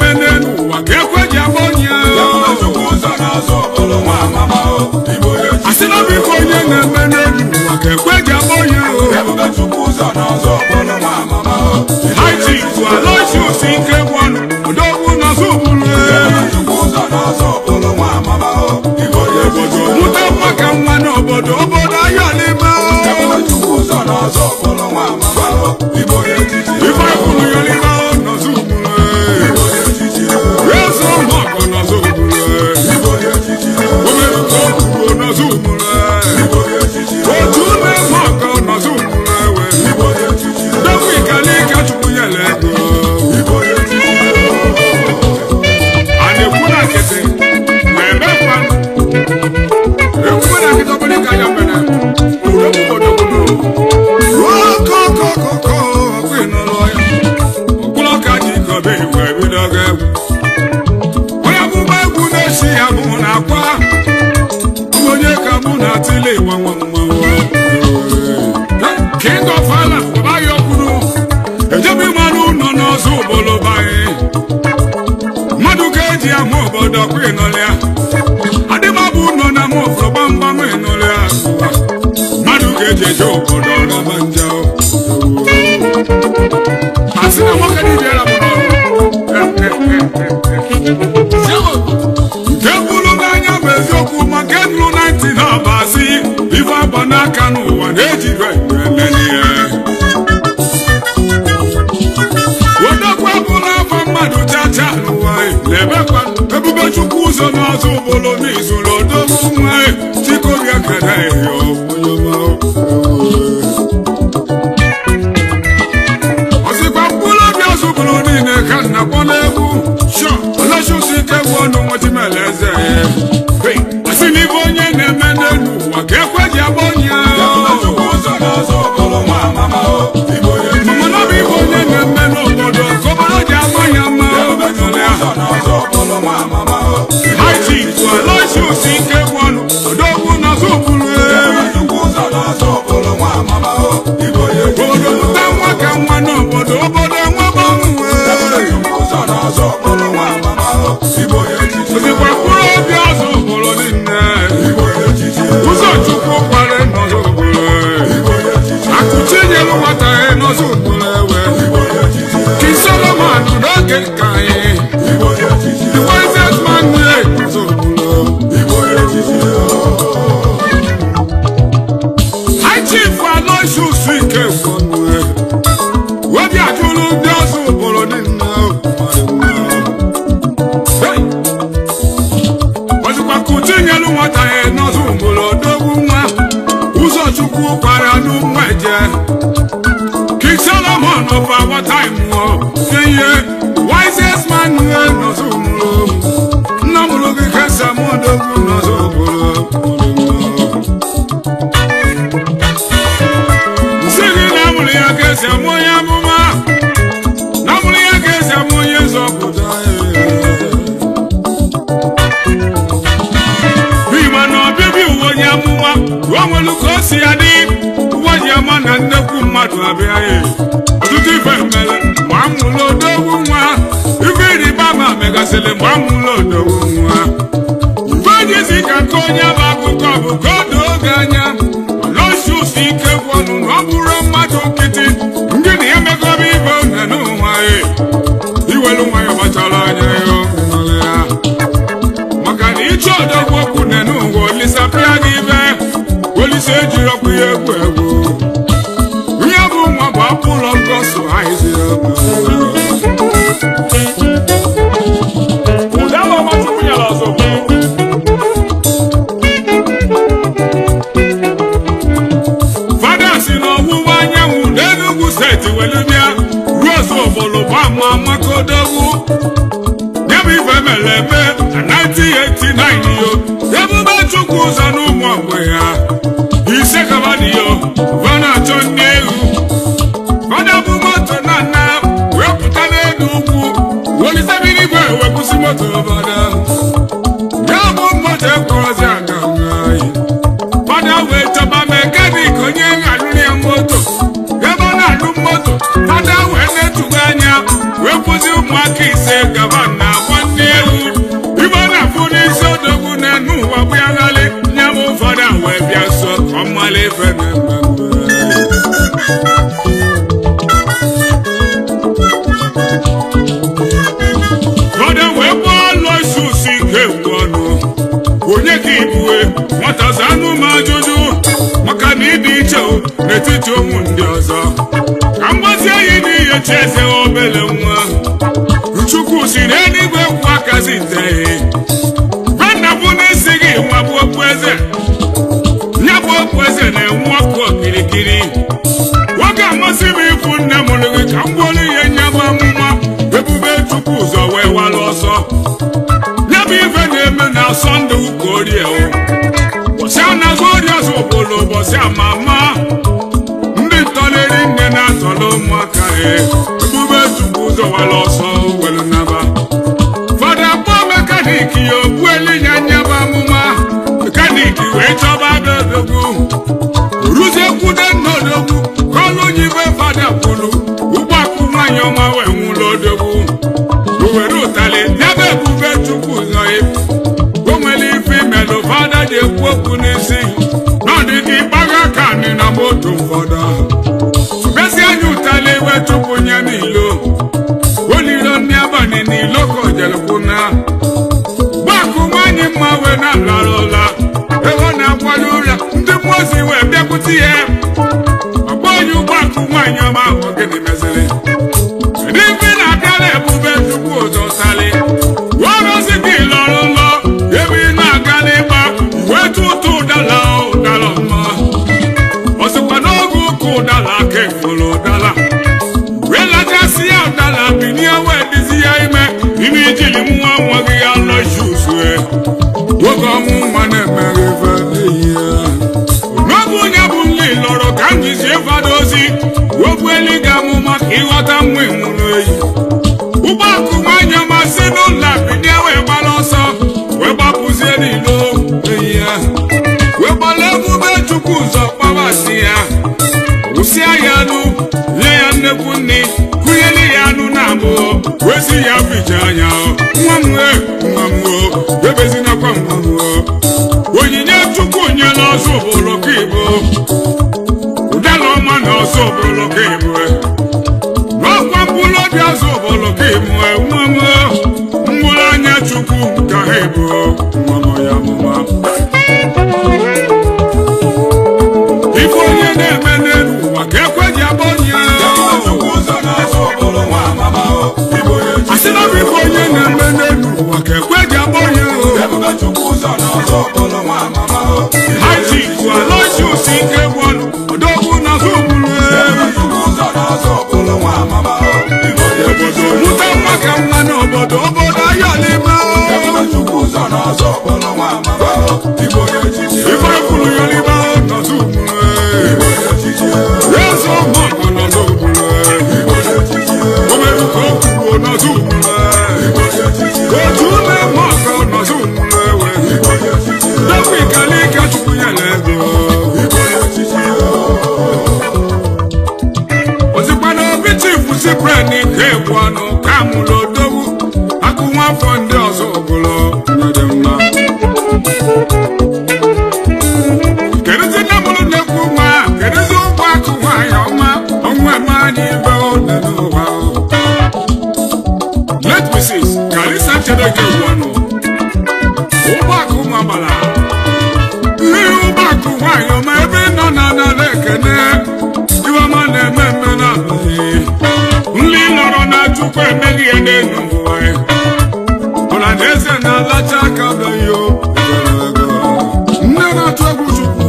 na-eme n'ụwa ka ekweji abonye asị na bụ ife onye na-eme n'ụwa ka ekweji abonye haiti bụ alaisi osi ike gwanụ odogwu n'azụ obodo mụta nwa ka nwa n'obodo obodo ahịa n'ime ife kwuru ya n'ime n'azụ obodo eze ụmụ ọgọ n'azụ obodo omeruka okwuo n'azụ obodo otu na-eme ọgọ n'azụ obodo dokwu ikalika chukwu nyere ego a na-ekwu na nkịtị na-eme mma ekwu na nkịtị ọbụla ka ya mere ọkpụlọka ji ikobe igwe ebido ga egwu onye bụgba egwu na-esi ya bụ na akwa onye ka mụ na atịle igba nwa mmanwụ king of island babaghị okwuru ejebe ịmanụ ụlọ n'ọzọ obodo baghị mmadụ ka eji ama obodo kwa ịnọlịa adịmabụ ụlọ na ama ofụrụ gbamgbam ịnọlịa mmadụ ka eji eje obodo ọraba nja asị na nwoke dịbịara bụ nke bụrụ n'anya bụ eziokwu ma nke nụrụ 90 na ọba asị ife agba n'aka n'ụwa na-ejiri eme n'ihe odogwu bụrụ afọ mmadụ chacha n'ụwa na-ebekwa ebube chukwu ụzọ n'ọzọ obodo n'izuru odogwu nwa chikobịa kere eyo ọsịkwa mkpụrụ obi ọzụbụrụ niile ka nna kpọ n'egwu shọ oleshusi ike gwu ọnụ nwetimele eze asị n'ibe onye na-eme n'elu ụwa ka ekweji abonye mana ọ bụ ibe onye na-eme n'obodo ka obodo ji ama ya mma haiti bụ alaisiusi ike gwu ọnụ odogwu n'azụ obodo obodo mụta nwa ka nwa n'obodo obodo nwebe ọnwụ ozikwa mkpụrụ obi ọzọ obodo niile ụzọ chukwu kwara n'ọzọ obodo akụchi nyere nwata ya n'ọzọ obodo ewe King Solomon n'oge nka anyị the wisest man n'ọzọ high chief Aloysius ike webi ajụrụ ndị ọzọ obodo niile ozikwa kụchi nyelu nwata ya n'ọzọ obodo odogwu nwa ụzọ chukwu kwara n'ụmụ eje King Solomon of our time ihe wisest man n'ọzọ obodo nna mụrụ gị kesa m odogwu n'ọzọ obodo nsị gị na amụrụ ya ga-esi amụ onye amụma na amụrụ ya ga-esi amụ onye nzọpụta ịma na ọbịbịa uwe onye amụma ruo nwelu ka o si ya dị ụwa ji ama na nnekwu mmadụ abịa ọtụtụ ife mere ma amụrụ odogwu nwa ife ịrịba ama megasịrị ma amụrụ odogwu nwa ife jizi ka nke onye bụ akụkọ bụ ka o doo oge anya Aloysius ike gwọnụ na ọ bụrụ mmadụ nkịtị ndị na ya megobe ibe one n'ụwa iwelu nwayọ gbachara anya ya maka na ịchọ odogwu okwu ne n'ụwa olisapịa gị ibe olise ejiri ọkụ ya egwu egwu ihe bụ nwa bụ apụlọ ngọsụ haizi fada si n'ọwụwa anyanwụ n'Enugu steeti welubịa ruo ọzọ obodo bụ ama amakodogwu ya bụ ife mere eme na 1989 yo ebube chukwu ụzọ n'ụmụ ogbe ya ise kabadiyo vana achọ ndị egwu fada bụ moto na nna wee pụta n'elu ugwu wolisebiri igwe wepụsị moto obodo ya bụ moto ekworozi aga fada wee chọba mekanik onye nhalụrụ ya moto ebe ọ na-alụ moto fada wee na-etughe anya wee kwụzi ụmụ ụmụaka ise gaba na nwanne ewu ibe na-afụ n'isi odogwu na-enu ụwa bụ ya nalị nye m ụfọdụ wee bịa so ka ọ mala ife na-eme ụfọdụ wee gbaa ọlọ isusi ike egwu ọnụ onye ka ibue nwata zanụ m ajụjụ maka na ịdị iche n'etiti ụmụ ndị ọzọ ka mgbazi anyị n'ihe chi eze obele nwa Chukwu si n'eluigwe kwụ akazi nteghe bena bụ n'isi gị nwa bụ okpueze nya bụ okpueze na-enwu ọkụ okirikiri nwoke amasị m ịfụ nne mụrụ gị ka m gwọrọ ihe nyabụ amụma ebube Chukwu ụzọ wee wara ọsọ nyabụ ife na-eme na Sọnde ụka orie ụbọchị a na-azụ orie ọzọ obodo ụbọchị amama ndị ntọleri nne na-atọrọ ụmụaka ebube Chukwu ụzọ wara ọsọ welu naba fada kpọọ mekaniki ya ogbueli nya nyabụ amụma mekaniki wee chọba odogwu ruzie kwude nnodogwu kọlụ nyibe fada kwuru ụgbọakụ nwanyị ọma wee nwụrụ odogwu owere ụtalị nyebe ebube Chukwu ụzọ o nwere ife imelụ fada ji ekwu okwu n'isi n'ọdịdị ịgbaga ka anyị na moto ụfọdụ besi anya ụtalị iwe Chukwu nye n'ilo olilo ndị abalị n'ilo ka ojelekwu na gbakụ nwanyị mma wee na-alara ụla ebe ọ na-akwado ụra ndị mmozi wee bịakwute ya ọgbọghị ụgbọakụ nwanyị ọma ahụ gịnị meziri ndị mfe na-abịara ebube Chukwu ụzọ talị ozi gị lọrọ ụlọ ebe ị na-aga n'ịgba wetu ụtụ ụdala ụdala mma ọsịkwa n'oge ụka ụdala aka efolo ụdala wee lachasị ya ụdala binie wee dizi ya ime ijili nwa nwa gị ya lọ juzue oge ọnwụ nwa na-emere ife n'ihi ya n'oge onye bụ nli lọrọ ka m jizi ịfado ozi ogbueli ga amụma ka ịghọta nwa ịnwụrụ eyi ụgbọakụ nwanyị amasị n'ụlọ binie wee gbara ọsọ wee gbapụzie n'ilo eyi ya wee gbara ebube Chukwu ụzọ kpabasị ya wụsịa ya anụ nye ya nnekwu nne kụnyere ya anụ na abụọ wee si ya bije anya nwa m ebezinakwa nwa m onyinye Chukwu nye n'ọzọ obodo ka ibo ụdala ọma na ọzọ obodo ka ibo n'ọkwa mkpụrụ obi azụ obodo ka ibo nwa m mkpụrụ anya Chukwu ka ha ibo nwa m ya mụma ife onye na-eme n'elu ụwa ka ekwe ji abọ onye asị na bụ ife onye na-eme n'elu ụwa ka ekwe ji abọ onye haji bụ alaji osi ike gwọnụ odogwu na zụbụrụ obodo mụta nwa ka nwa n'obodo obodo ahịa n'ime ife kwuru ya n'ime nọzụ eze ọmụmụ nọzụ omere ka o kwuo nọzụ otu na-eme ọka nọzụ dọkwa ikalika Chukwu ya na ego ozikwana obi chifu Cyprian nke egwu ọnụ ka mụrụ odogwu akụ nwa afọ ndị ọzọ ọbụla nyere mma kedụzi nne mụrụ na-ekwu nwa kedụzi ụgbọakụ nwanyị ọma ọnwa eme anyị ibe one n'ụwa let Mrs. Kalisa Chedeke egwu ọnụ ụgbọakụ magbara ihe ụgbọakụ nwanyị ọma ebe nọ na nala ekene iweọma na-eme mme na nri lọrọ na Chukwu emeghị ihe n'elu ụwa ọla na eze na-alacha aka beghị nne na-atụ egwu Chukwu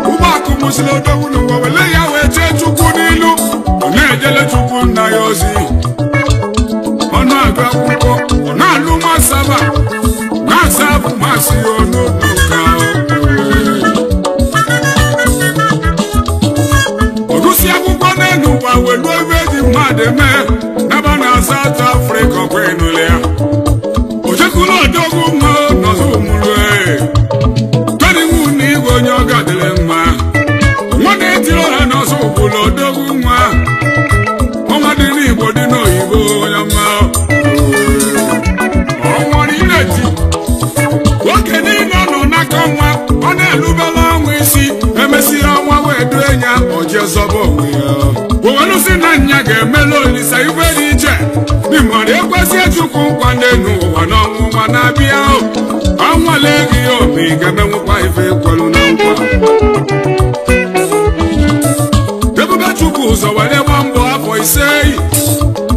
ụgbọakụ mụsịrị odogwu n'ụwa wele ya wee chee Chukwu n'ilu ọ na-ejele Chukwu nna ya ozi ọ na-agụ akwụkwọ ọ na-alụ masaba na-asa abụ masị ya ọnụụka ọgụsị akwụkwọ n'elu ụwa welu ebe eji mmadụ eme naba na South Africa kwenụle ya ojekụla odogwu mma nọzụ ụmụrụ tọdịnwu na igwe onye ọ gadịrị mma nwa na-etiri ọha n'ọzọ ụbụla odogwu nwa ọnwa dị n'Igbo dị n'oyibo ga-emela Olisa ife dị iche n'ịmara ekwesị Chukwu nkwa n'elu ụwa n'ọnwụnwa na-abịa anwale gị obi ga-emenwukwa ife kwelu na nkwa ebube Chukwu ụzọ were gba mbọ afọ 5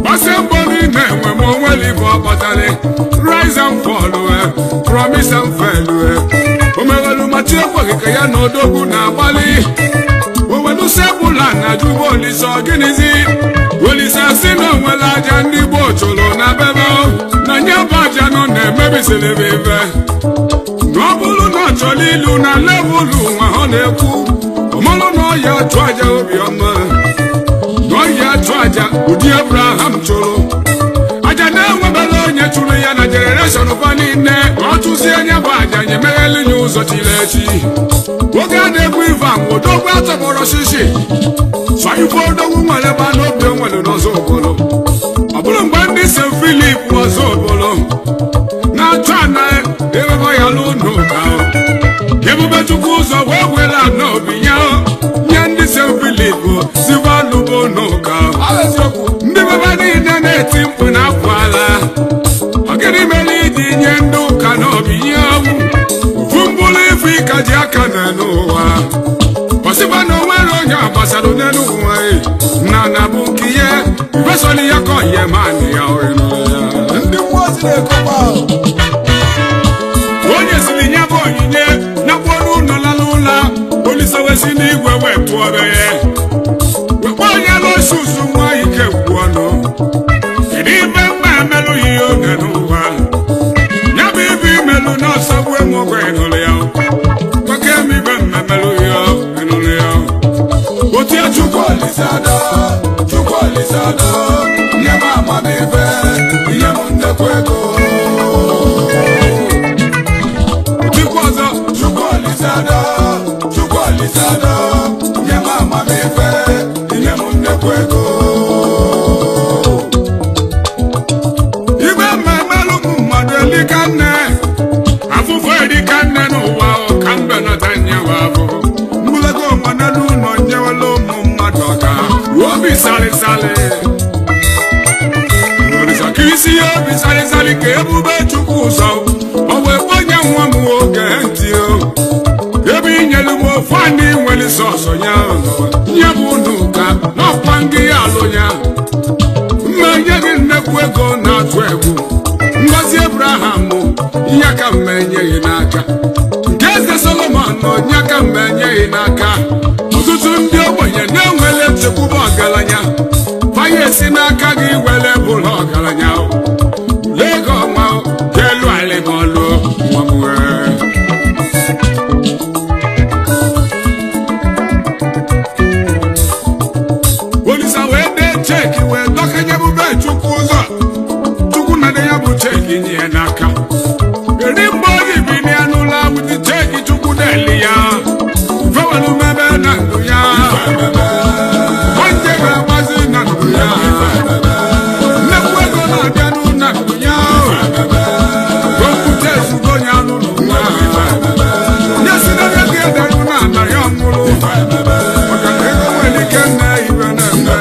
gbasịa mbọ niile enwe ma onwere ife ọ kpatara rise and fall promise and fail o mewelu machi ekweghị ka ya na odogwu na-agbalị owelu sepụla na juba Olisa gịnịzi Olisa si na onwere aja ndị gboo chụrụ na bebe na nye bụ aja nọ na-emebisiri ebe na ọ bụrụ na ọ chọrọ ilu na levụlụ nwa ọ na-ekwu ọmụrụ na ọ ya achụ aja obiọma na ọ ya achụ aja ụdị Abraham chụrụ aja na-enwebela onye chụrụ ya na jenereshọn fa niile ọ chụzie anya bụ aja nye meghelu ya ụzọ chiri echi oge a na-ekwu ife odogwu atọgbọrọ shishi so ife odogwu nwere ba n'obi onwere n'ọzọ obodo ọ bụrụ mgbe ndị St. Philip ọzọ obodo na-achọ ana ewebe ya n'ụlọụka ebube Chukwu ụzọ wee were n'obi ya nye ndị St. Philip zivalụbo n'ụka ndị bebe niile na-eti mkpu na akwala ọgịnị mere iji nye ndị ụka n'obi ya ofu mbụlụ ife ịka ji aka na n'ụwa ọsịkwa na onwere onye gbasara n'elu ụwa na na bụ nke ihe ifesoli ya ka ọhịa manị ya ndị mmụọ si na-ekoba onye siri nye bụ onyinye na mkpọrọ ụlọ lala ụla Olisa wesi n'igwe wee tụọ be ya wekwa onye n'osi usu nwa ike kwu ọnụ kedu ibe mkpa emelụ ihe oge n'ụwa ya bụ ibe imelụ n'ọsọ gbu emụgwọ ịnụrụ ya maka emibe mmemelụ ya ịnụrụ ya otu ya Chukwu Olisa do nye m amamife ihe m nnekwu ego Chukwu ọzọ Chukwu Olisa do nye m amamife ihe m nnekwu ego ibe mmemelụ m mmadụ elika nne afụfụ erika nne n'ụwa ka mbe nọta nyewa afụfụ mgbulego nwanelu ụlọ nyewela ụmụ mmadụ ọka obi salịsalị Olisa ka isi ya obi salịsalị ka ebube Chukwu ụzọ o wee kponye nwa m oge ntị ebe inyelu m ofu ndị nwere sọsọ ya nye bụ n'ụka n'ọkwa ngị ya alụ ya mmenye gị nnekwu ego na-atụ egwu ngozi Abraham ya ka mmenyeghị n'aka nke eze Solomon ya ka mmenyeghị n'aka ọtụtụ ndị ogbenye na-enwele nchekwube ọgaranya fanya esi n'aka gị were bụrụ ọgaranya lego ọma elu alịmọlụ Olisa wee dee cheki wee dọkanye bube Chukwu ụzọ Chukwu na ya bụ cheki nye ya n'aka eri mgbe oyi bi na ya n'ụlọ awụdị cheki Chukwu na-eli ya fewelu mebe na ndụ ya onye ga-agbazi na ndụ ya nnekwu ego na-abịa n'ụlọ ndụ ya okwute ezugbo ya n'ụlọ nwa ya si na ya ga-ederu na ala ya ọmụrụ maka na ego nwere ike nne ibe na-eme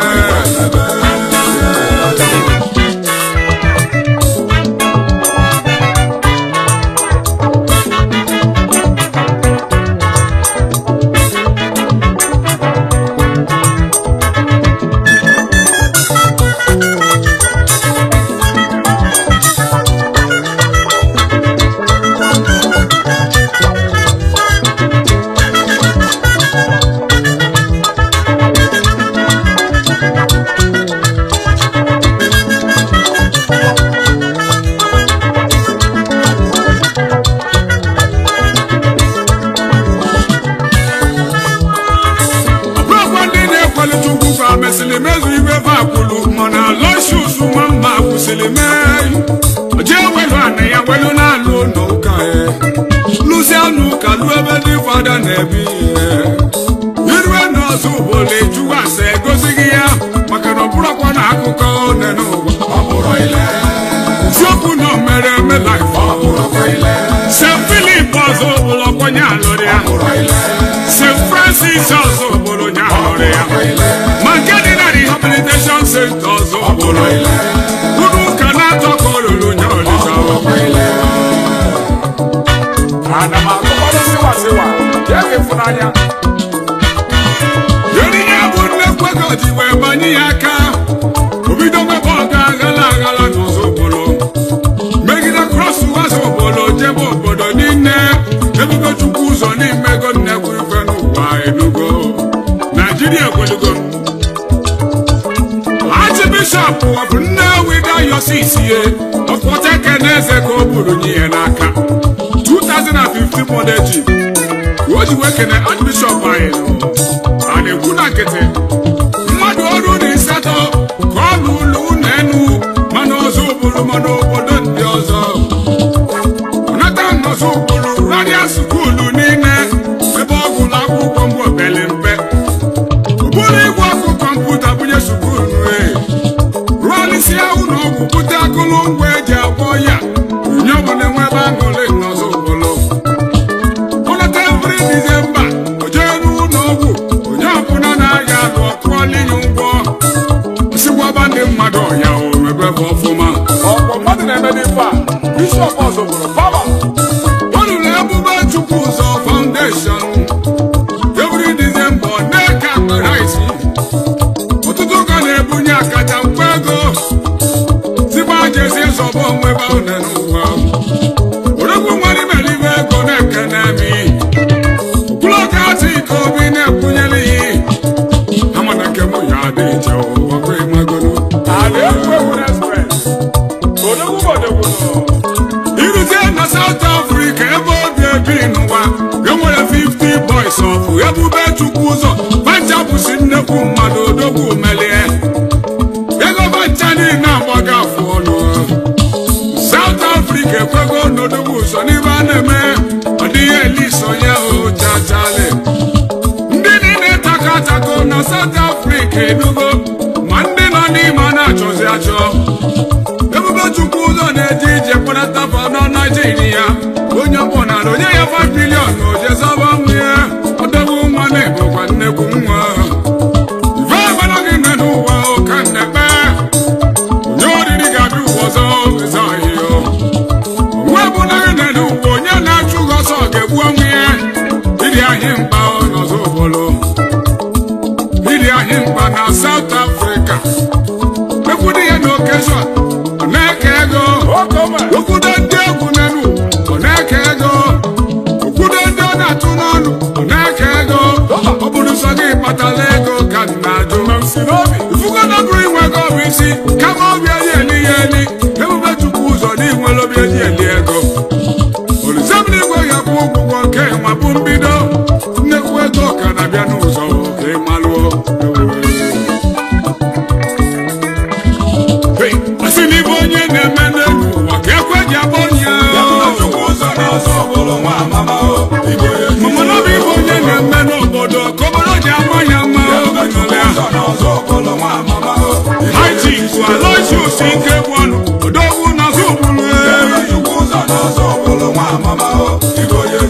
mesịrị mezu ibe vakwulu mana lọshus nwamba kwụsịrị mee jee welu ana ya welu na-alụ n'ụka lụzie n'ụka lụ ebe ndị fada na-ebi irue n'ọzọ ụbọlụ ejuwa ase egosighị ya maka na ọ bụrụkwa na akụkọ one n'ụwa ziokwu na o mere eme life St. Philip ọzọ ụbụlụ ọkwanye alụrụ ya St. Francis ọzọ ụbụlụ nya alụrụ ya ma nke dị na rehabilitation Innocent ọzọ bụrụ unu ka na-atọ ka olulu nye Ọnịcha ana m akụkọrọ siwa jee ka ịfụnanya yeri ya bụ nnekwu ego ji wee banye ya aka obido nwebe ọga aghala n'ụzọ obodo megide Cross River obodo jebe obodo niile ebube Chukwu ụzọ n'ime ego nnekwu ife n'ụwa enugo Nigeria ekwelugo Archbishop of Nnewi Diocese ọkpọteke n'eze ka o buru nye n'aka 2015 modeji o ji wee kene Archbishop anyị a na-ekwu na nkịtị mmadụ ọrụ na ịsatọ ka ọ lụlụ ụlọ enu mana ọzọ ụbụrụ mana obodo ndị ọzọ ọnata nọzọ ụbụrụ radia skuulu niile ebe ọ gụrụ akwụkwọ mgbe obele mpe ụbụrụ igwe ọkụ kọmputa bunye skuulu rụọlisia ụlọ ọgwụ bute akụlụngwa eji agwọ ya onye ọbụla enwe ebe aṅụrị n'ọzọ ụbụrụ ọnata every December o jee n'ụlọ ọgwụ onye ọbụla na-aga alụ ọkụọlinye ụgwọ osigwaba ndị mmadụ ọya omebe bụ ọfụma ọkwa mmadụ na-eme n'ife a bishọp ọzọ bụrụ baba olulu ebube Chukwu ụzọ foundation every December na-eke akpara isi ọtụtụ ụka na-ebunye akaja mkpa ego zigba jezi zọba onwebe une n'ụwa oregwu nwere imelibe ego na-ekene mi okwulọka atụ ike obi na-ekwunyere ihe amana nke mụ ya adị iche ụwakwa ịmagolo iruzie na South Africa ebe obi ebi n'ụwa enwere 50 boys of ebube Chukwu ụzọ bacha bụsi nnekwu mmadụ odogwu melie ego bacha niile agbaga afụ ọnụ South Africa ekwego n'odogwu ụzọ n'ibe a na-eme ọ dịghị eliso ya chachale ndị niile takatako na South Africa enugo ma ndị nọ n'ime a na-achọzi achọ ebube Chukwu ụzọ na-eji ije kparatafa nọ Naijiria onye ọbụla onye ya 5 million ojezaba nwunye ọdọgbu nwa na-ebokwa nnekwu nwa ife ebana gị nne n'ụwa ụka nnekpe onye oriri ga-abịa ụwa ọzọ eze ahịhịa onwe ebụla gị nne n'ụwa onye na-achụ gị ọsọ ga-egbu onwe ya ịdị anyị mkpa n'ọzọ obodo ịdị anyị mkpa na South Africa ekwudị ya na okeshọn ọ na-eke ego okwudo ndị egwu n'elu ọ na-eke ego okwudo ndị ọ na-atụ n'ọnụ ọ na-eke ego ọ bụrụ sọ gị kpatara ego ka na-ajụ ifugodo bụrụ inwe ego bụ isi kama obi eji eli ya eli ebube Chukwu ụzọ n'inwere obi eji eli ego olizebụla igwe ya kwụ ụgwọ nke nwa bụ mbido nnekwu ego ka na-abịa n'ụzọ ka ị malụọ asị n'ibe onye na-eme n'elu ụwa ka ekwe ji abụ onye mamana bụ ibe onye na-eme n'obodo ka obodo ji ama ya mma haiti Aloysius ike bụ ọnụ odogwu n'azụ ụbụrụ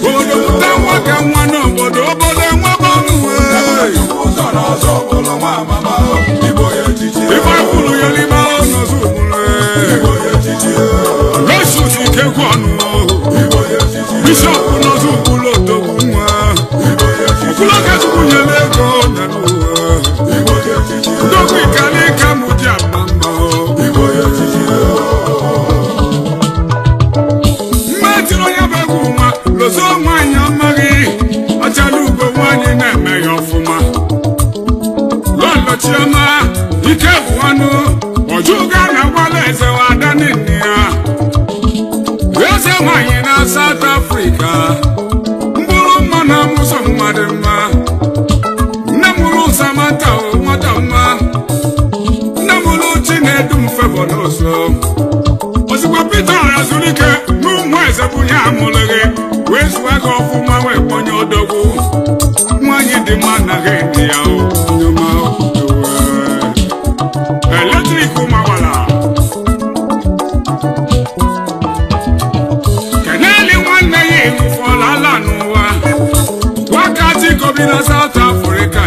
obodo pụta nwa ka nwa n'obodo obodo enwebe ọnụ ibe kwuru ya n'ime n'azụ ụbụrụ Aloysius ike bụ ọnụ bishọp n'azụ ụbụrụ odogwu nwa okwulọka Chukwu nyere ego na n'ụwa odogwu ikali ka mụ ji ama mma mgbe etiri onye bụ egwu nwa lozo nwaanyị amaghị ọchala ugo nwaanyị na-eme ya ọfụma lọlọ Chioma ike bụ ọnụ ojuga na-agwala eze wada nne ya eze nwaanyị na South Africa mkpụrụ mma na amụsọ mmadụ mma nne mụrụ Samantha nwata mma nne mụrụ Chinedu Favour n'ụzọ ozugbo Peter Arazulike n'ụmụ eze bunye amụlụghị wee zụọ gị ọfụma wee kpọnye odogwu nwaanyị dị mma na gị ndị ya onyoma eletrik mawala keneli nwanne ya efufọla ala n'ụwa wakati kobi na South Africa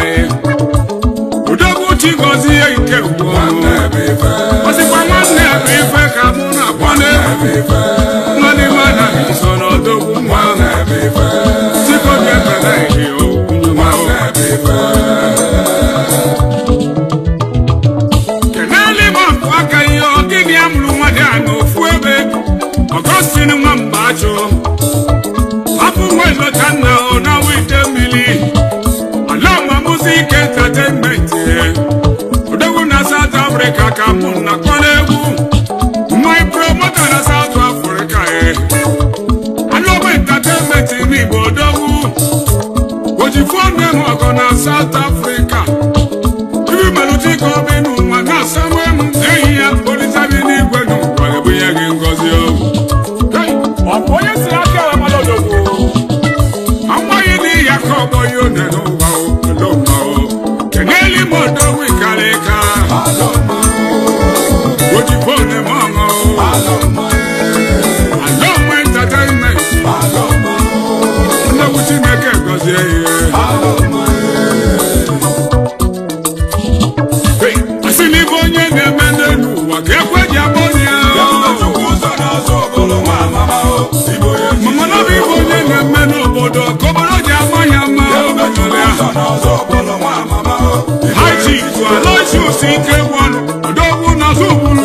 odogwu Chigozie ike ugbo Austin Mambacho Apu Welo Tana na wite mili Alama Music Entertainment Odewu na South Africa kamu na kwalewu My promoter na South Africa Alama Entertainment ni bodowu Ojifone mwako na South Africa Ibi maluti kobinu mwana samwemu Eya polisabi ni kwenu kwa ebu yagi ngozi ogu Ọ̀pọ̀yé sí akẹ́wà máa lọ́dọ̀gbò. Àwọn yìí ní ìyàkọ̀ ọmọ yóò nẹ̀nú wa o, lọ́mọ o. Kẹ̀gẹ́lì mọ̀ dọ́wọ́ ìkàlẹ̀ ká. Òjìbó ni mọ̀ ọ́. Àlọ́mọ entertainment. Ọlọ́wọ́ tí mẹ́kẹ́ gọ́sí ẹ̀yẹ. Àsì ní bó nyé ní ẹ̀mẹ́ nínú wà kẹ́kọ̀ọ́ ìjà bó ní ẹ̀. Haji to Aloysius you see one odogu na zubulu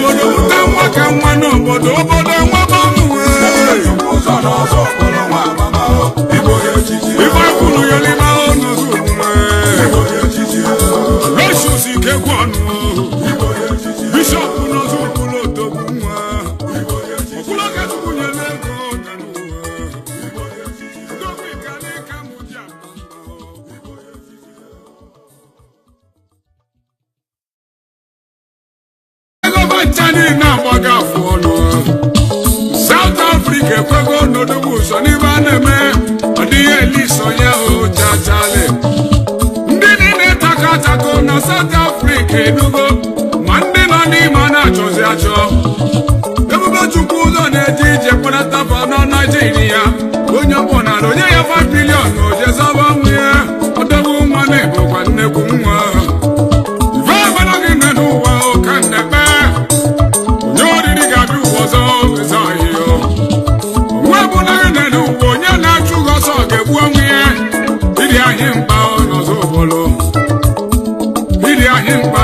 odo tamwa kanwa no bodo nwa banu ibo kunu yeli ma ono zubulu Aloysius you ke one Bishop no zubulu odogu nwa okula ka tukunye lego South Africa kwego nodogu so ni baneme odi eliso ya o chachale ndini ne takatako na South Africa edugo mande no ni mana chozi acho ebube chukwuzo na ejije kwanata fa na Nigeria onye bona onye ya 5 billion oje saba nwe odogu mane bo kwa nnekwu nwa vabana gi nenu wa o kanebe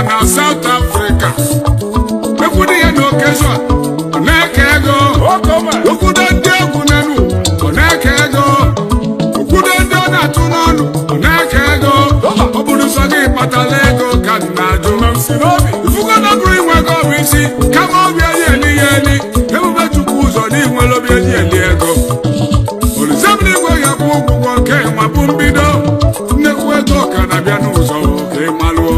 na South Africa ekwudi ya no occasion oneke ego okudo ndị egwu nenu oneke ego okudo ndị ọ na-atụ n'ọnụ oneke ego ọ bụrụ nsọ gị kpatala ego ka na-ajụ ifugo na bụrụ inwe ego bụ isi kama obi eji eli ya eli ebube chukwu ụzọ n'inwere obi eji eli ego olizebili igwe ya bụ ụgwụgwọ nke ma bụ mbido nnekwu ego ka na-abịa n'ụzọ ka ị malụọ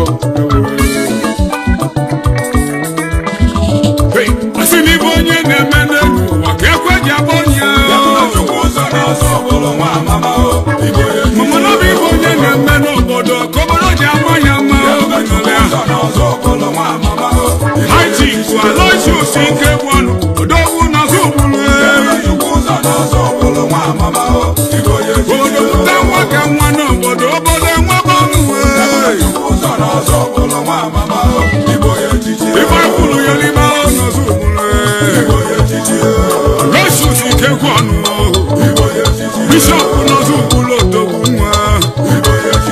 Aloysius nke one odogu na zubulu odo tamwa ka nwa no obodo nwa banu ibo kulu yeli ma no zubulu Aloysius nke one Bishop no zubulu odogu nwa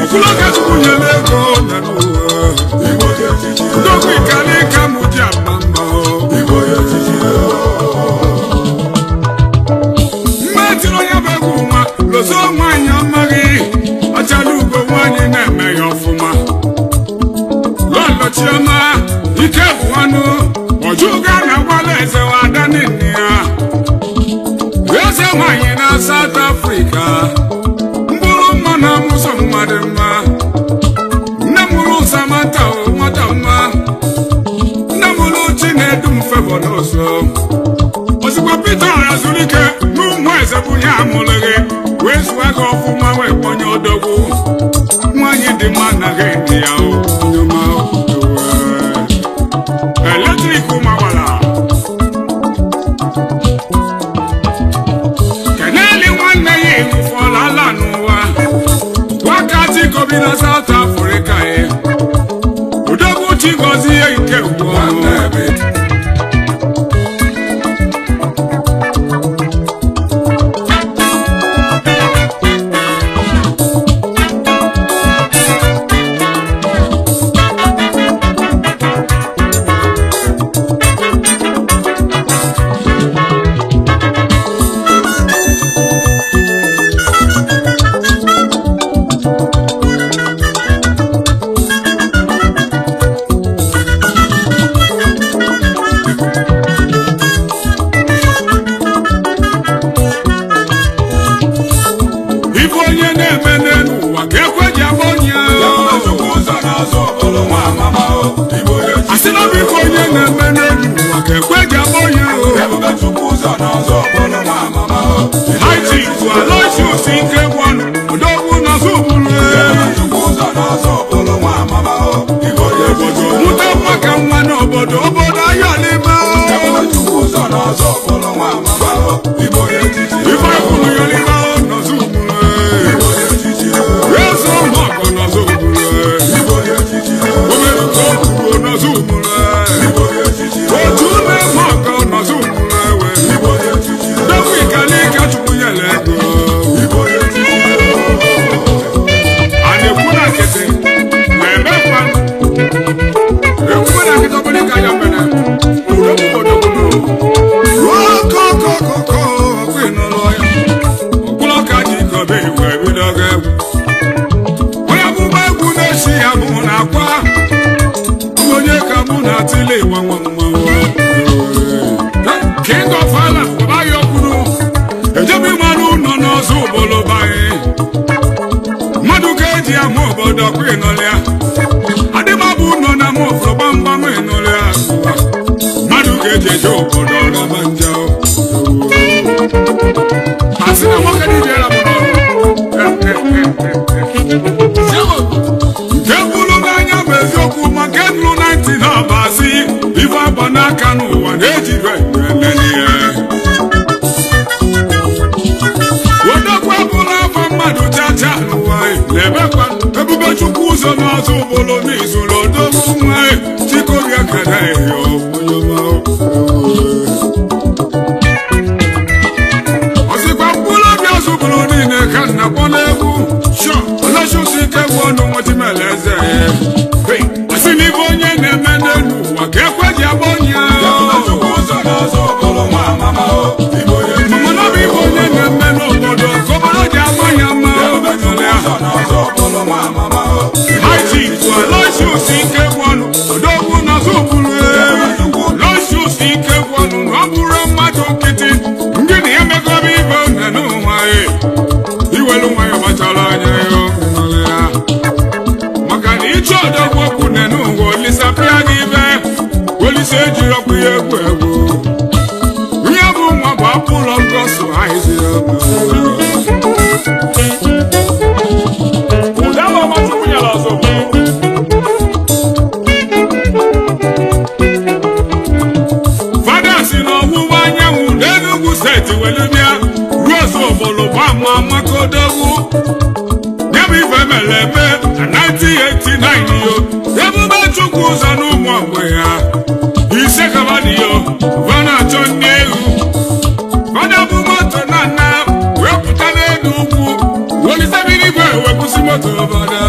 okula ka tukunye lego na no odogu ikale ka muja Lozo nwanyị amaghị ọchala ugo nwanyị na-eme ya ọfụma lọlọchiọma ike bụ anụ ọjụga na-agwala eze wada nne ya eze nwanyị na South Africa mkpụrụ mma na amụsọ mmadụ mma nne mụrụ Samantha nwata mma nne mụrụ Chinedu Mfebo n'ụzọ ozugbo Peter azụrụ ike n'ụmụ eze bụ ya amụlụghị wee zụwa gị ọfụma wee kpọnye odogwu nwanyị dị mma anaghị ndị ya nyoma eletrik mawara keneli nwanne ya enwufọla ala n'ụwa wakati kobi na South Africa odogwu chigozie nke ugbo obodo ayọlịma ife kwuru yọlịma nọzọ ugburu eze ọmọgọ nọzọ ugburu omeruka okwuru nọzọ ugburu otu na-eme ọgọ nọzọ ugburu ewe dọkwa ikalika chukwu nyere ego a na-ekwu na nkịtị na-eme mkpanụ ekwume na nkịtị ọbụla ka ya mere onye amụma egwu na-esi ya bụ na akwa onye ka mụ na atịle ịgbanwe mmanwụ king of ala ọbaghị okwuru ejebe ịmanụ ụlọ n'ọzọ obodo banyị mmadụ ga-eji ama obodo ọkwa ịnọlịa adịmabụ ụlọ na ama obodo gbamgbam ịnọlịa mmadụ ga-eji eje obodo ọraba nja asị na nwoke dịjera m n'ọrụ nke bụrụ n'anya bụ eziokwu maka nrụ 90 na ọbasi ife agba n'aka n'ụwa na-ejibe elelihe odokwa bụrụ afọ mmadụ chacha n'ụwa na-ebekwa ebube chukwu ụzọ n'ọzọ ụbụrụ n'izuru odogwu nwa chikoria kada eyo ọzịkwa mkpụrụ obi ọzụbụrụ niile ka nna kpọ n'egwu ọlọchụsi ike bụ ọnụ nwetimele eze asị n'ibe onye na-eme n'elu ụwa ka ekwe ji agba onye mamana bụ ibe onye na-eme n'obodo ka obodo ji agba ya mma haiti bụ ọlọchụsi ike bụ ọnụ odogwu n'ọzọ ụbụrụ ọlọchụsi ike bụ ọnụ na ọ bụrụ mmadụ nkịtị ndị na ya megobe ibe one n'ụwa iwelu nwayọ gbachara anya ya maka na ịchọ ọdọgwu okwu ne n'ụwa olisapịa gị ibe olise ejiri ọkụ ya egwu egwu ihe bụ nwa bụ apụ ụlọ nkọsụ haizi fada si n'ọwụwa anyanwụ n'Enugu steeti welu bịa ruo ọzọ obodo bụ ama makodogwu ya bụ ife mere eme na 1989 yo ebube chukwu ụzọ n'ụmụ ogbe ya ise kabadiyo vana achọ ndị egwu fada bụ moto na nna wee pụta n'elu ugwu welisebiri igwe wepụsị moto obodo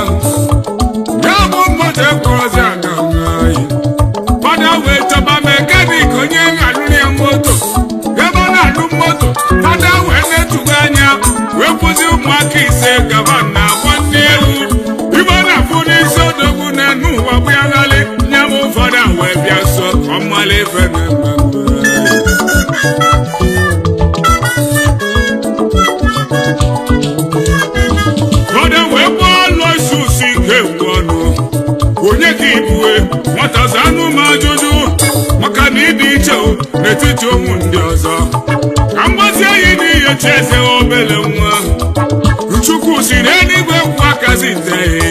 ya bụ moto ekwerozi aga anyị fada wee chọba mekanik onye na-alụrụ ya moto ebe ọ na-alụ moto fada wee na-etugbe anya wee kwụzi ụmụaka ise gaba na agba ndị egwu ibe ọ na-afụ n'isi odogwu na-enu ụwa bụ ya lalị nye bụ fada wee bịa so ka ọ mmalị ife na-eme fada wee gbaa Aloysius ike egwu ọnụ onye ka ibue nwatazi anụ m ajụjụ maka na ịdị iche n'etiti ụmụ ndị ọzọ ka mgbazi anyị n'ihe chi eze obele nwa Chukwu si n'eluigwe kwu akazi nteghị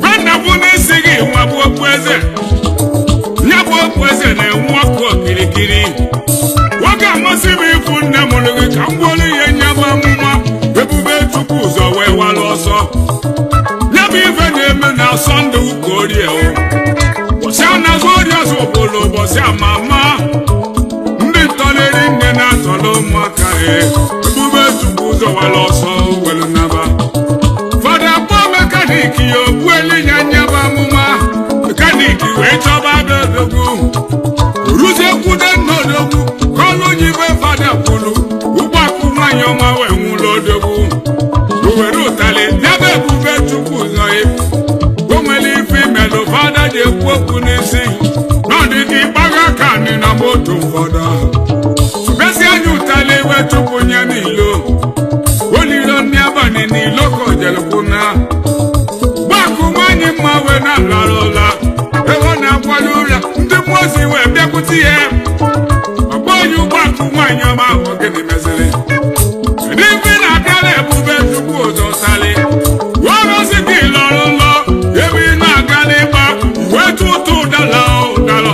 bena bụ n'isi gị nwa bụ okpueze ya bụ okpueze na-enwu ọkụ okirikiri nwoke amasị m ịfụ nne mụrụ gị ka m gwọrọ ihe nyabụ amụma ebube Chukwu ụzọ wee wara ọsọ ya bụ ife na-eme na Sọnde ụka orie ụbọchị anazụ ori ọzọ obodo ụbọchị ama ama ndị ntọleri nne na-atọrọ ụmụaka ebube Chukwu ụzọ wara ọsọ were naba fada kpọọ mekaniki ya ogbueli ya nyaba amụma mekaniki wee chọba odogwu ruzie kwude nna odogwu ka ọlụ nyibe fada kwuru ụgbọakụ nwanyị ọma wee nwụrụ odogwu o were ụtalị nyebe ebube Chukwu ụzọ o nwere ife imelụ fada ji ekwu okwu n'isi n'ọdịdị ịgbaga ka nị na moto ụfọdụ besi anya ụtalị wee chụpụ nye n'ilo olilo ndị abalị n'ilo ka o jere kwụna gbakụ nwanyị mma wee na-alara ụla ebe ọ na-akwado ụra ndị mmụọ ozi wee bịakwute ya ọgba onye ụgbọakụ nwanyị ọma ahụ gịnị meziri ndị mfe na-abịara ebube Chukwu ụzọ salị wọrọzi gị lọrọ nlọ ebe ị na-aga n'ịgba wee tụ ụtụ ụdala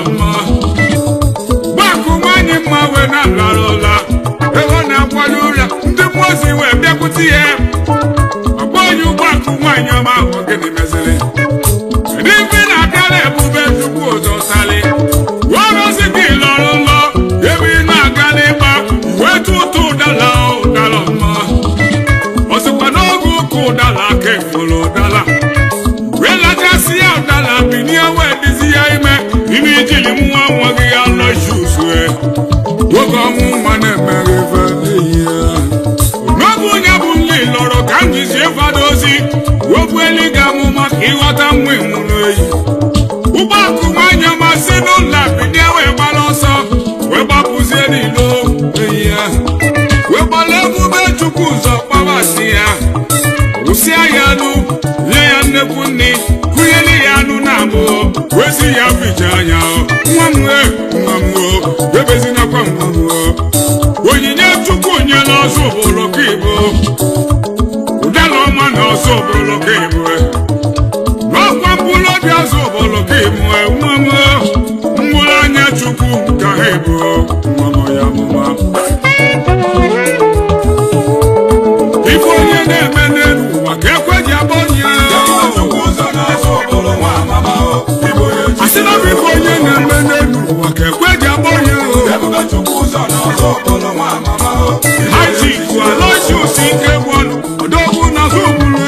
mma pụtali wọrọzi gị lọrọ lọ ebe ị na-aga n'ịgba wetu ụtụ ụdala ụdala mma ọsịkwa n'oge ụka ụdala ka efolo ụdala wee lachasị ya ụdala binie wee dizi ya ime ijili nwa nwa gị ya lọjuzue oge ọnwụ nwa na-emere ife n'oge onye bụ nli lọrọ ka m jizi ịfado ozi wepụ eli ga amụma ka ịghọta nwa ịnwụrụ oyi ụgbọakụ nwanyị masị n'ụlọ binie wee gbara ọsọ wee gbapụzie n'ilo eyi ya wee gbara emume chukwu ụzọ kpabasị ya wụsịa ya anụ nye ya nnekwu nni kụnyeli ya anụ na abụọ wee si ya ficha anya nwa m ebezinakwa nwa m onyinye chukwu nyela ọzọ obodo ka ibo ụdala ọma na ọzọ obodo ka ibo n'ọkwa mkpụrụ obi ọzọ obodo ka ibo nwa m mkpụrụ anya chukwu ka ha ibo nwa m ya mụma ife onye na-eme n'elu ụwa ka ekwe ji abọ ya asị na bụ ife onye na-eme n'elu ụwa ka ekwe ji abọ ya haji bụ alọji osi ike gwọnụ odogwu na zụbụrụ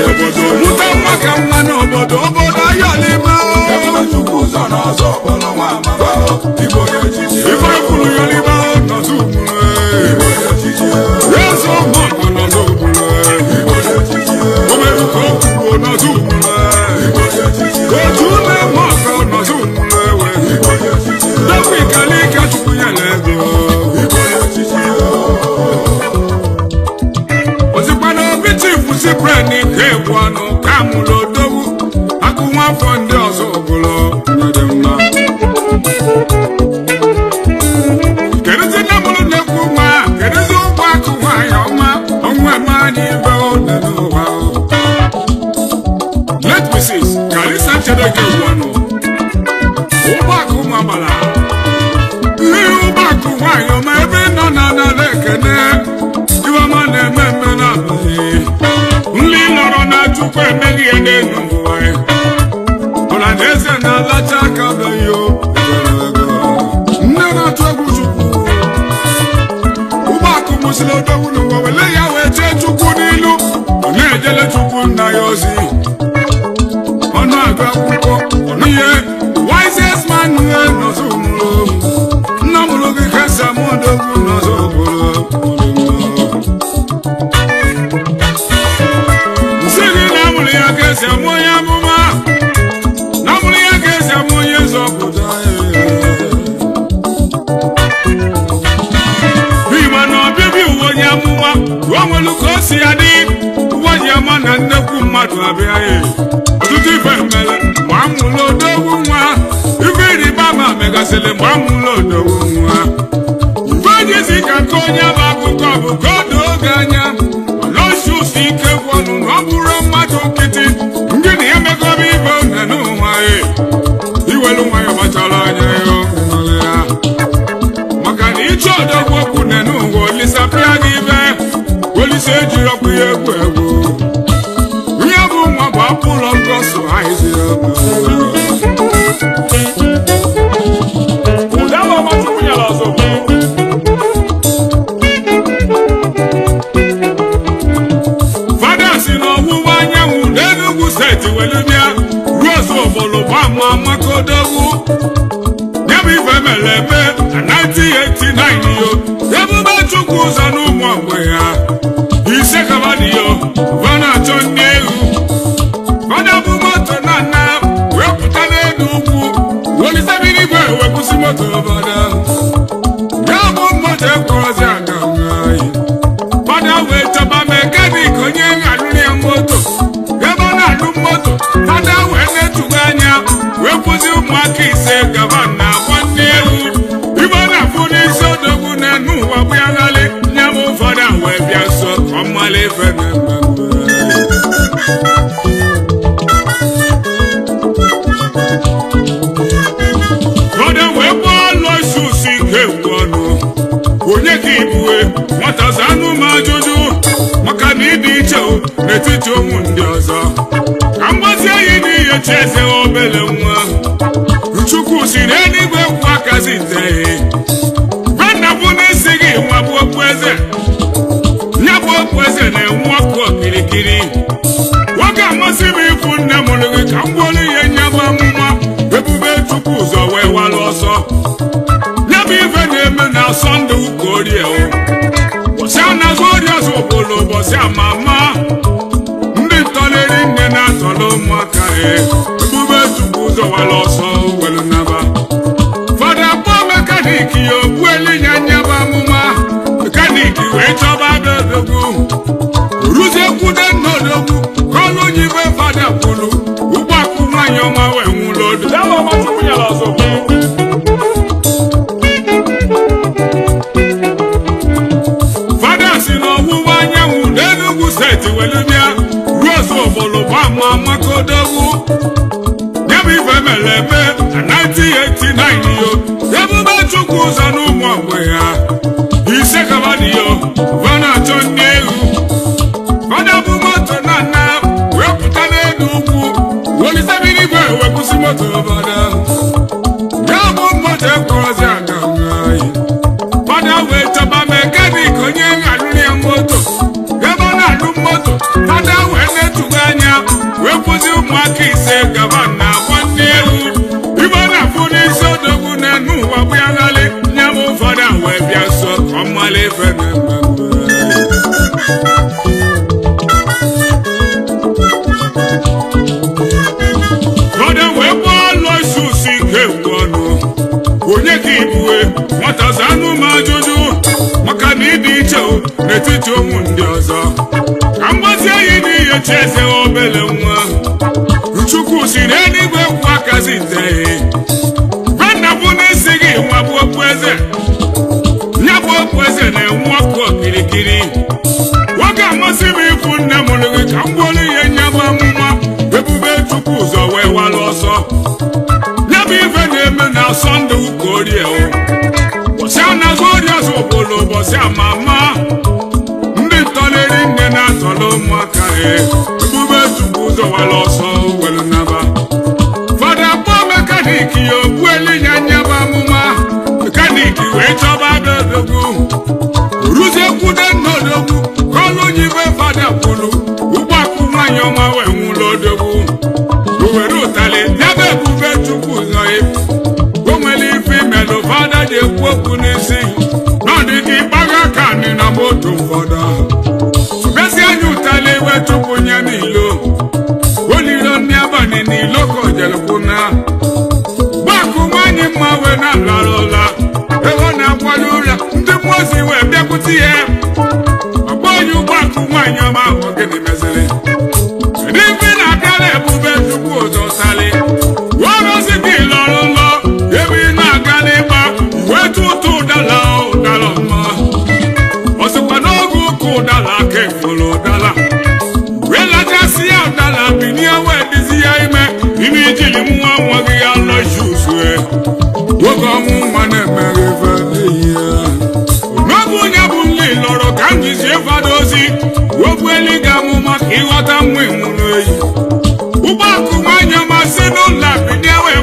obodo mụta nwa ka nwa n'obodo ayọlịma ife kwuru yọlịma n'ọzụbụrụ eze ọmụọkọ n'ọzụbụrụ omeruka okwugbo n'ọzụbụrụ otu ume mụọkọ n'ọzụbụrụ ewe dọkwa ikalika chukwu ya na ego ozikwana obi chifu si breni ka egwu anụ ka mụrụ odogwu akụ nwa afọ ndị ọzọ obodo nyere mma kedụzi nne mụrụ na-ekwu nwa kedụzi ụgbọ akụ nwaanyị ọma ọnwụ eme anyị ibe one n'ụwa let Mrs. Kalisa Chedeke Ugwuanu ụgbọ akụ nwa gbara ihe ụgbọ akụ nwaanyị ọma ebe nọ na nala ekene iwema na-eme mme na-abụghị nli nọrọ na chukwu emeghị ihe n'elu ụwa ọla na eze na-alacha aka beghị nne na-atụ egwu chukwu ụgbọakụ mụsịrị odogwu n'ụwa wele ya wee chee chukwu n'ilu ọ na-ejele chukwu nna ya ozi ọ na-agụ akwụkwọ ọnụ ihe wisest man nọzọ mụrụ nna mụrụ gị kesa m odogwu nọzọ obodo nsị gị na amụrụ ya ka esi amụ onye amụma na amụrụ ya ka esi amụ onye nzọpụta onye amụma ruo nwelu ka o si ya dị ụwa ji ama na nnekwu mmadụ abịa ọtụtụ ife mere ma amụlụ odogwu nwa ife ịrịba ama megasịrị ma amụlụ odogwu nwa ife jizi ka nke onye bụ akụkọ bụ ka o doo oge anya ọlọshusi ike gwọnụ na ọ bụrụ mmadụ nkịtị ndị na ya megobe ibe one n'ụwa iwelu nwa ya gbachara anya ya maka na ịchọ odogwu okwu ne n'ụwa olisapịa gị ibe olise ejiri ọkụ ya egwu egwu ihe bụ nwa bụ apụlọ ngọsụ fada si n'ọwụwa anyanwụ n'Enugu steeti welu bịa ruo ozu obodo bụ ama makodogwu ya bụ ife mere eme na 1989 yo ebube chukwu ụzọ n'ụmụ ogbe ya ise kabadiyo vana achọ ndị egwu fada bụ moto na nna wee pụta n'elu ugwu wolisebiri igwe wepụsị moto obodo ya bụ moto ekporozi aga anyị fada wee chọba mekanik onye alụrụ ya moto ebe ọ na-alụ moto fada wee netụga anya wee kwụzi ụmụaka ise gaba na nwanne ewu ibe ọ na-afụ n'isi odogwu na-enu ụwa bụ ya nalị nye m ụfọdụ wee bịa so ka ọ mmalị ife na-eme n'ihe cheze obele nwa Chukwu si n'eluigwe kwa kazite Bana bụ n'isi gị nwa bụ okpueze Nya bụ okpueze na-enwe ọkụ okirikiri Nwoke amasị m ịfụ nne mụrụ gị ka m gwọrọ ihe nya bụ amụma Ebube Chukwu ụzọ wee walụ ọsọ Nya bụ ife na-eme na Sọnde ụka orie Bọsị anazụ orie ọzọ obodo bọsị amama Ndị ntọleri nne na-atọrọ ụmụaka Ebube Chukwu ụzọ walụ ọsọ welu naba Fada kpọọ mekaniki ya okwu elinya nya bụ amụma Mekaniki wee chọba adodogwu Ruzie kwude nnọdogwu Kọlụ nyibe fada kwulu Ụgbọakụ nwanyị ọma wee nwụrụ odo Fada si n'ọwụwa anyanwụ n'Enugu steeti welu bịa ruo Zobolo bụ ama makodogwu Nyabụ ife mere eme na 1989 yo Ebube Chukwu ụzọ n'ụmụ ogbe ya Ise kabadiyo Vana achọ ndị egwu Fada bụ moto na nna wee pụta n'elu ugwu Wolisebiri igwe wee kwụsị moto fada Ya bụ moto ekwurozi aga anyị Fada wee chọba mekanik onye ngalụrụ ya moto Ebe ọ na-alụ moto Fada wee netụga anya wee kwụsị ụmụaka ise gaba na nwanne ewu Ibe ọ na-afụ n'isi odogwu n'enu ụwa bụ ya nalị Nya bụ fada wee bịa so ka ọ mala ife na-eme Fada wee gbaa Aloysius ike mgbe ọnụ Onye ka ibue nwata zanụ m ajụjụ maka na ịdị iche n'etiti ụmụ ndị ọzọ Ka mgbazi anyị n'ihe cheze obele nwa Chukwu si n'eluigwe kwa kazite Bana bụ n'isi gị nwa bụ okpueze Nya bụ okpueze na-enwe ọkụ okirikiri Nwoke amasị m ịfụ nne mụrụ gị ka m gwọrọ ihe nya bụ amụma Ebube Chukwu ụzọ wee walụ ọsọ Nya bụ ife na-eme na Sọnde ụka orie Bọsị anazụ orie ọzọ obodo bọsị amama Ndị ntọleri nne na-atọrọ ụmụaka Ebube Chukwu ụzọ walụ ọsọ welu naba Fada kpọọ mekaniki ya okwu elinya nya bụ amụma Mekaniki wee chọba adodogwu Ruzie kwude nnọdogwu Kọlụ nyibe fada kwulu Ụgbọakụ nwanyị ọma wee nwụrụ odogwu O were ụtalị nyebe Ebube Chukwu ụzọ O nwere ife imelụ fada ji ekwu okwu n'isi N'ọdịdị ịgbaga aka nị na moto ụfọdụ Besi anya ụtalị wee chụpụ nye n'ilo Olilo ndị abalị n'ilo ka o jelekwu na Ụgbọakụ nwanyị mma wee na-alara ụla Ebe ọ na-akwado ụlọ ndị mmụọzi wee bịakwute ya Ọkpọ onye ụgbọakụ nwanyị ọma ahụ gịnị meziri Ndị mfe na-abịara Ebube Chukwu ụzọ salị Wọrọzi gị lọrọ ụlọ ebe ị na-aga n'ịgba wetu ụtụ ụdala ụdala mma Ọ sịkwa n'oge ụka ụdala aka efolo ụdala wee lachasị ya ụdala binie wee dizi ya ime ime ijili nwa nwa gị ya Aloysius Oge ọnwụ nwa na-emere ife n'ihi ya N'oge onye bụ nli lọrọ ka m jizie fada ozi Ogbu eli ga-amụma ka ịghọta nwa ịnwụrụ